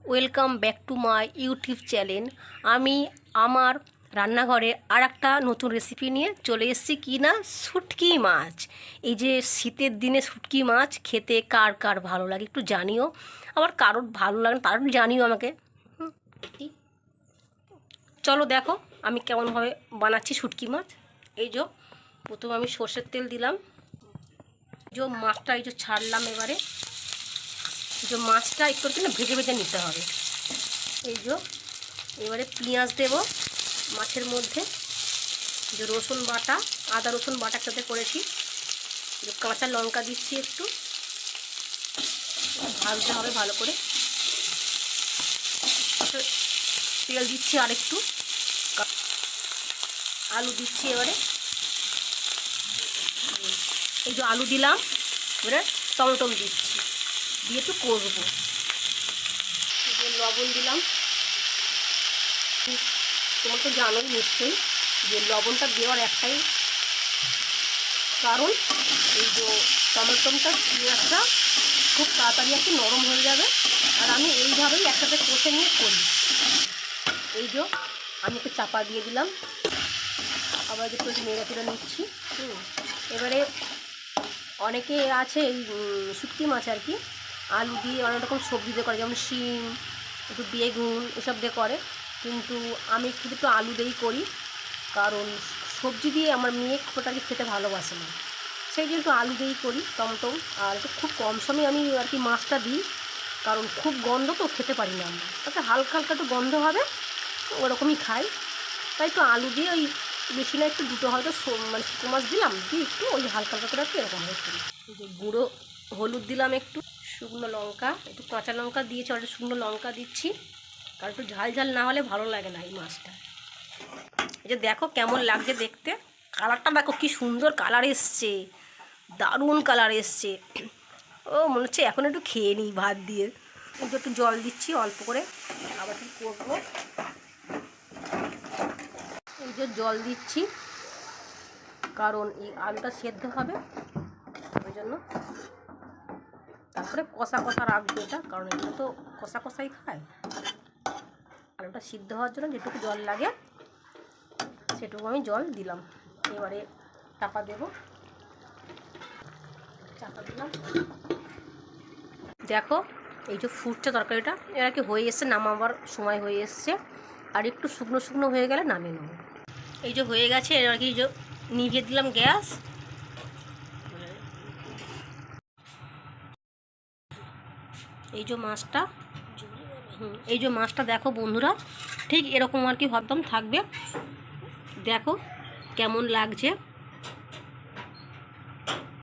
Welcome back to my YouTube channel. আমি আমার রান্নাঘরে আর একটা নতুন রেসিপি নিয়ে চলে এসেছি, কি না, শুটকি মাছ। এই যে শীতের দিনে শুটকি মাছ খেতে কার কার ভালো লাগে একটু জানিও, আবার কারোর ভালো লাগে না তারও জানিও আমাকে। চলো দেখো আমি কেমনভাবে বানাচ্ছি শুটকি মাছ। এই যে প্রথমে আমি সর্ষের তেল দিলাম, যে মাছটা এই যে ছাড়লাম, এবারে যে মাছটা একটু না ভেজে ভেজে নিতে হবে। এই যে এবারে পেঁয়াজ দেব মাছের মধ্যে, যে রসুন বাটা, আদা রসুন বাটা একসাথে করেছি, যে কাঁচা লঙ্কা দিচ্ছি, একটু ভাজতে হবে ভালো করে। তেল দিচ্ছি আর একটু, আলু দিচ্ছি এবারে। এই যে আলু দিলাম, এবারে টমেটো দিচ্ছি, দিয়ে একটু কষবো। লবণ দিলাম, তোমরা তো জানোই নিশ্চয়ই যে লবণটা দেওয়ার একটাই কারণ, এই যে টমেটোটা পেঁয়াজটা খুব তাড়াতাড়ি একটু নরম হয়ে যাবে, আর আমি এইভাবেই একসাথে কষে নিয়ে করি। এই যে আমি একটু চাপা দিয়ে দিলাম, আবার একটু নেড়ে ফেড়ে নিচ্ছি। এবারে অনেকে আছে এই শুটকি মাছ আর কি আলু দিয়ে অনেক রকম সবজি দিয়ে করে, যেমন শিম, একটু বেগুন এসব দিয়ে করে, কিন্তু আমি একটু আলু দিয়েই করি, কারণ সবজি দিয়ে আমার মেয়ে ওটাকে খেতে ভালোবাসে না, সেই জন্য একটু আলু দিয়েই করি, টমেটো। আর একটু খুব কম সময়ে আমি আর কি মাছটা দিই, কারণ খুব গন্ধ তো খেতে পারি না আমরা, তাতে হালকা হালকা একটু গন্ধ হবে, ওরকমই খাই। তাই একটু আলু দিয়ে ওই বেশি না একটু দুটো হয়তো মানে শুকনো মাছ দিলাম, দিয়ে একটু ওই হালকা হালকা করে একটু এরকম হয়ে করি। যে গুঁড়ো হলুদ দিলাম, একটু শুকনো লঙ্কা, একটু কাঁচা লঙ্কা দিয়েছি, আর একটু শুকনো লঙ্কা দিচ্ছি, কারণ একটু ঝাল ঝাল না হলে ভালো লাগে না এই মাছটা। এই যে দেখো কেমন লাগছে দেখতে, কালারটা দেখো কি সুন্দর কালার এসছে, দারুণ কালার এসছে। ও মনে হচ্ছে এখন একটু খেয়ে নিই ভাত দিয়ে। একটু জল দিচ্ছি অল্প করে, আবার একটু করবো। এই যে জল দিচ্ছি, কারণ এই আলুটা সেদ্ধ হবে, ওই জন্য। তারপরে কষা কষা রাখবো এটা, কারণ এগুলো তো কষা কষাই খায়। আলুটা সিদ্ধ হওয়ার জন্য যেটুকু জল লাগে সেটুকু আমি জল দিলাম। এবারে চাপা দেব, চাপা দিলাম। দেখো এই যে ফুটছে তরকারিটা, এরা কি হয়ে এসছে, নামাবার সময় হয়ে এসছে, আর একটু শুকনো শুকনো হয়ে গেলে নামিয়ে নেব। এই যে হয়ে গেছে, এর আর কি যে নিভিয়ে দিলাম গ্যাস। এই যে মাছটা, এই যে মাছটা দেখো বন্ধুরা, ঠিক এরকম আর কি হরদম থাকবে। দেখো কেমন লাগছে।